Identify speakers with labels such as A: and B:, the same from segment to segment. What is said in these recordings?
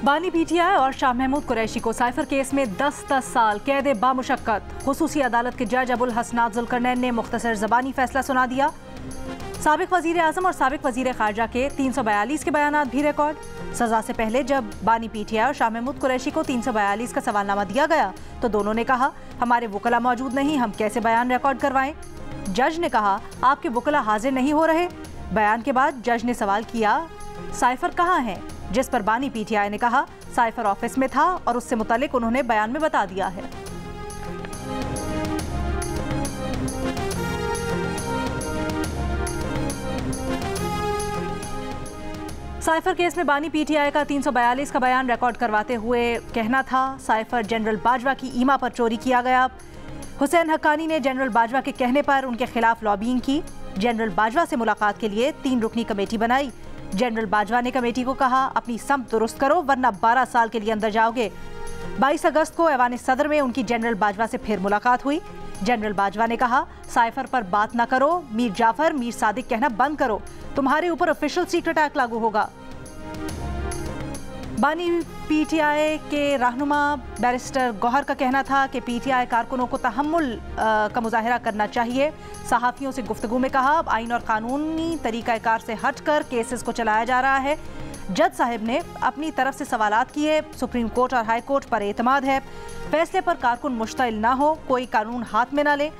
A: बानी पीटीआई और शाह महमूद कुरैशी को साइफर केस में 10-10 साल कैद बामुशक्कत। खुसूसी अदालत के जज अबुल हसनात जुल्करनैन ने मुख्तसर ज़बानी फैसला सुना दिया। साबिक वज़ीर आज़म और साबिक वज़ीर ख़ारजा के 342 के बयानात भी रिकॉर्ड। सज़ा से पहले जब बानी पीटीआई और शाह महमूद कुरैशी को 342 का सवालनामा दिया गया तो दोनों ने कहा, हमारे वकला मौजूद नहीं, हम कैसे बयान रिकॉर्ड करवाएं। जज ने कहा, आपके वकला हाजिर नहीं हो रहे। बयान के बाद जज ने सवाल किया, साइफर कहाँ है, जिस पर बानी पीटीआई ने कहा साइफर ऑफिस में था और उससे मुतालिक उन्होंने बयान में बता दिया है। साइफर केस में बानी पीटीआई का 342 का बयान रिकॉर्ड करवाते हुए कहना था, साइफर जनरल बाजवा की ईमा पर चोरी किया गया। हुसैन हक्कानी ने जनरल बाजवा के कहने पर उनके खिलाफ लॉबिंग की। जनरल बाजवा से मुलाकात के लिए 3 रुकनी कमेटी बनाई। जनरल बाजवा ने कमेटी को कहा, अपनी समत दुरुस्त करो वरना 12 साल के लिए अंदर जाओगे। 22 अगस्त को ऐवान सदर में उनकी जनरल बाजवा से फिर मुलाकात हुई। जनरल बाजवा ने कहा, साइफर पर बात ना करो, मीर जाफर मीर सादिक कहना बंद करो, तुम्हारे ऊपर ऑफिशियल सीक्रेट एक्ट लागू होगा। बानी पीटीआई के रहनुमा बैरिस्टर गौहर का कहना था कि पीटीआई कारकुनों को तहम्मुल का मुजाहिरा करना चाहिए। सहाफ़ियों से गुफ्तगू में कहा, अब आइन और कानूनी तरीक़ाकार से हटकर केसेस को चलाया जा रहा है। जज साहब ने अपनी तरफ से सवालात किए। सुप्रीम कोर्ट और हाई कोर्ट पर एतमाद है। फैसले पर कारकुन मुश्तइल ना हो, कोई कानून हाथ में ना ले।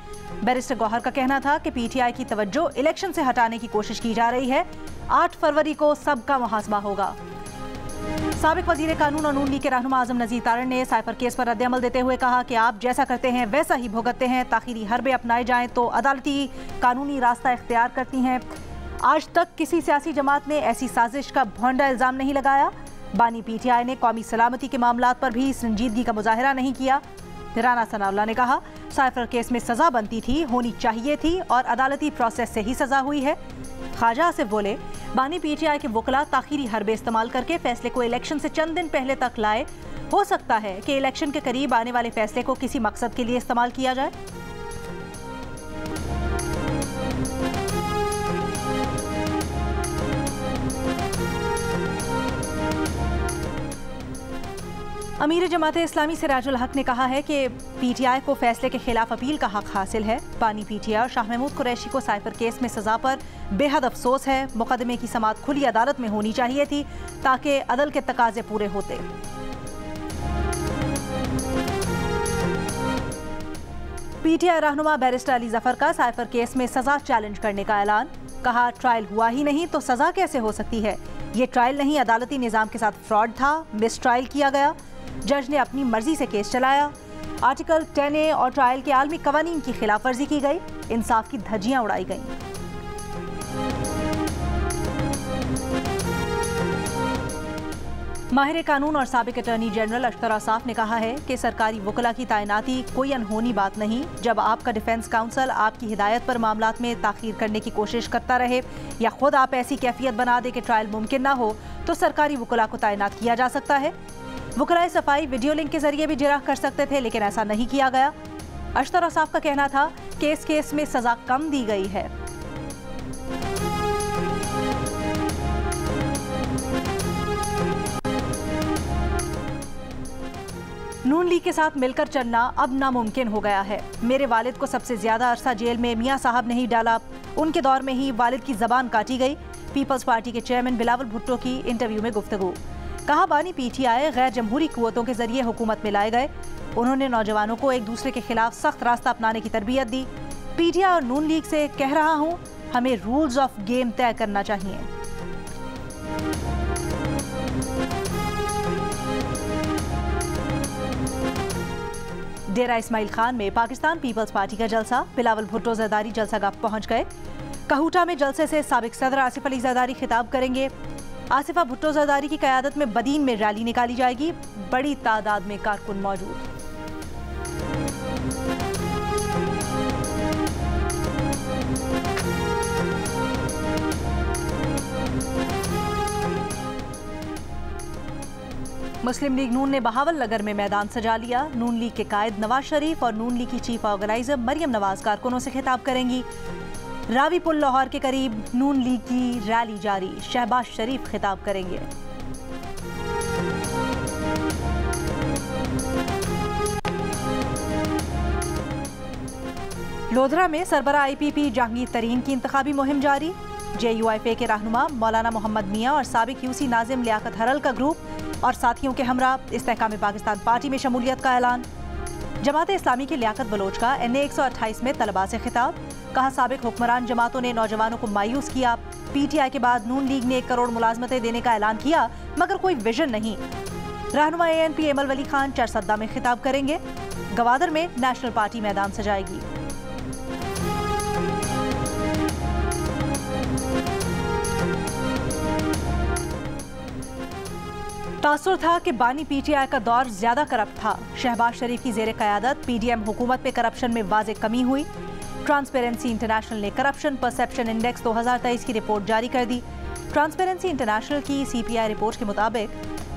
A: बैरिस्टर गौहर का कहना था कि पीटीआई की तवज्जो इलेक्शन से हटाने की कोशिश की जा रही है। 8 फरवरी को सबका मुहासबा होगा। साबिक वजीर कानून और नून लीग के रहनुमा आजम नज़ीर तारण ने साइफर केस पर रद्द-ए-अमल देते हुए कहा कि आप जैसा करते हैं वैसा ही भुगतते हैं। ताखीरी हरबे अपनाए जाएं तो अदालती कानूनी रास्ता इख्तियार करती हैं। आज तक किसी सियासी जमात ने ऐसी साजिश का भोंडा इल्ज़ाम नहीं लगाया। बानी पीटीआई ने कौमी सलामती के मामलात पर भी संजीदगी का मुजाहिरा नहीं किया। राना सनाउल्लाह ने कहा, साइफर केस में सज़ा बनती थी, होनी चाहिए थी और अदालती प्रोसेस से ही सज़ा हुई है। ख्वाजा आसिफ बोले, बानी पीटीआई के वकला ताखीरी हरबे इस्तेमाल करके फैसले को इलेक्शन से चंद दिन पहले तक लाए। हो सकता है कि इलेक्शन के करीब आने वाले फैसले को किसी मकसद के लिए इस्तेमाल किया जाए। अमीर जमात इस्लामी सिराजुल हक ने कहा है कि पीटीआई को फैसले के खिलाफ अपील का हक हासिल है। बानी पीटीआई और शाह महमूद कुरैशी को साइफर केस में सजा पर बेहद अफसोस है। मुकदमे की समाअत खुली अदालत में होनी चाहिए थी ताकि अदल के तकाजे पूरे होते। पीटीआई रहनुमा बैरिस्टर अली जफर का साइफर केस में सजा चैलेंज करने का ऐलान। कहा, ट्रायल हुआ ही नहीं तो सजा कैसे हो सकती है। ये ट्रायल नहीं, अदालती निज़ाम के साथ फ्रॉड था, मिस ट्रायल किया गया। जज ने अपनी मर्जी से केस चलाया। आर्टिकल 10A और ट्रायल के आलमी कवानीन की खिलाफ वर्जी की गई। इंसाफ की धज्जियां उड़ाई गईं। माहिर कानून और साबिक अटॉर्नी जनरल अख्तर आसाफ ने कहा है कि सरकारी वकला की तैनाती कोई अनहोनी बात नहीं। जब आपका डिफेंस काउंसिल आपकी हिदायत पर मामलात में ताखीर करने की कोशिश करता रहे या खुद आप ऐसी कैफियत बना दे कि ट्रायल मुमकिन ना हो तो सरकारी वकला को तैनात किया जा सकता है। वकलाए सफाई वीडियो लिंक के जरिए भी जिरह कर सकते थे, लेकिन ऐसा नहीं किया गया। अख्तर आसाफ का कहना था कि इस केस में सजा कम दी गई है। नून लीग के साथ मिलकर चलना अब नामुमकिन हो गया है। मेरे वालिद को सबसे ज्यादा अरसा जेल में मियां साहब ने ही डाला। उनके दौर में ही वालिद की जबान काटी गई। पीपल्स पार्टी के चेयरमैन बिलावल भुट्टो की इंटरव्यू में गुफ्तगू। कहा, बानी पीटीआई गैर जमहूरी कुव्वतों के जरिए हुकूमत में लाए गए। उन्होंने नौजवानों को एक दूसरे के खिलाफ सख्त रास्ता अपनाने की तरबियत दी। पीटीआई और नून लीग से कह रहा हूं, हमें रूल्स ऑफ गेम तय करना चाहिए। डेरा इस्माइल खान में पाकिस्तान पीपल्स पार्टी का जलसा। बिलावल भुट्टो जरदारी जलसागाह पहुंच गए। कहूटा में जलसे से साबिक सदर आसिफ अली जरदारी खिताब करेंगे। आसिफा भुट्टो जरदारी की क़यादत में बदीन में रैली निकाली जाएगी। बड़ी तादाद में कारकुन मौजूद। मुस्लिम लीग नून ने बहावल नगर में मैदान सजा लिया। नून लीग के कायद नवाज शरीफ और नून लीग की चीफ ऑर्गेनाइजर मरियम नवाज कारकुनों से खिताब करेंगी। रावी पुल लाहौर के करीब नून लीग की रैली जारी। शहबाज शरीफ खिताब करेंगे। लोधरा में सरबरा IPP जहांगीर तरीन की इंतखाबी मुहिम जारी। JUIFA के रहनुमा मौलाना मोहम्मद मियां और साबिक UC नाजिम लियाकत हरल का ग्रुप और साथियों के हमरा इस्तेहकाम पाकिस्तान पार्टी में शमूलियत का ऐलान। जमात इस्लामी के लियाकत बलोच का NA 128 में तलबा से खिताब। कहा साबिक हुक्मरान जमातों ने नौजवानों को मायूस किया। PTI के बाद नून लीग ने 1 करोड़ मुलाजमतें देने का ऐलान किया मगर कोई विजन नहीं। रहनुमा ANP एमल वली खान चरसद्दा में खिताब करेंगे। गवादर में नेशनल पार्टी मैदान सजाएगी। तासुर था कि बानी PTI का दौर ज्यादा करप्ट था। शहबाज शरीफ की जेर क़यादत PDM हुकूमत में करप्शन में वाज़े कमी हुई। ट्रांसपेरेंसी इंटरनेशनल ने करप्शन परसेप्शन इंडेक्स 2023 की रिपोर्ट जारी कर दी। ट्रांसपेरेंसी इंटरनेशनल की CPI रिपोर्ट के मुताबिक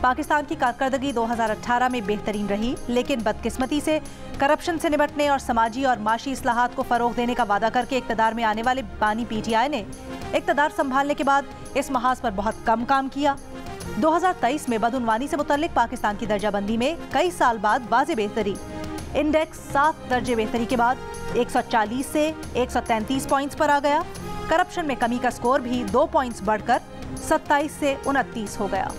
A: पाकिस्तान की कारकर्दगी 2018 में बेहतरीन रही, लेकिन बदकिस्मती से करप्शन से निपटने और समाजी और माशी इस्लाहात को फरोग देने का वादा करके इक़्तिदार में आने वाले बानी PTI ने इक़्तिदार संभालने के बाद इस महाज पर बहुत कम काम किया। 2023 में बदउनवानी से मुतल्लिक पाकिस्तान की दर्जाबंदी में कई साल बाद वाज़े बेहतरी। इंडेक्स 7 दर्जे बेहतरी के बाद 140 से 133 पॉइंट्स पर आ गया। करप्शन में कमी का स्कोर भी 2 पॉइंट्स बढ़कर 27 से 29 हो गया।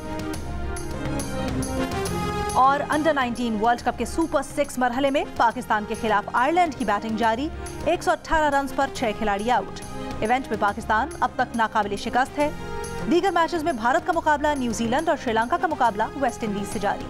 A: और अंडर 19 वर्ल्ड कप के सुपर 6 मरहले में पाकिस्तान के खिलाफ आयरलैंड की बैटिंग जारी। 118 रन पर 6 खिलाड़ी आउट। इवेंट में पाकिस्तान अब तक नाकाबिले शिकस्त है। दीगर मैचेस में भारत का मुकाबला न्यूजीलैंड और श्रीलंका का मुकाबला वेस्ट इंडीज से जारी।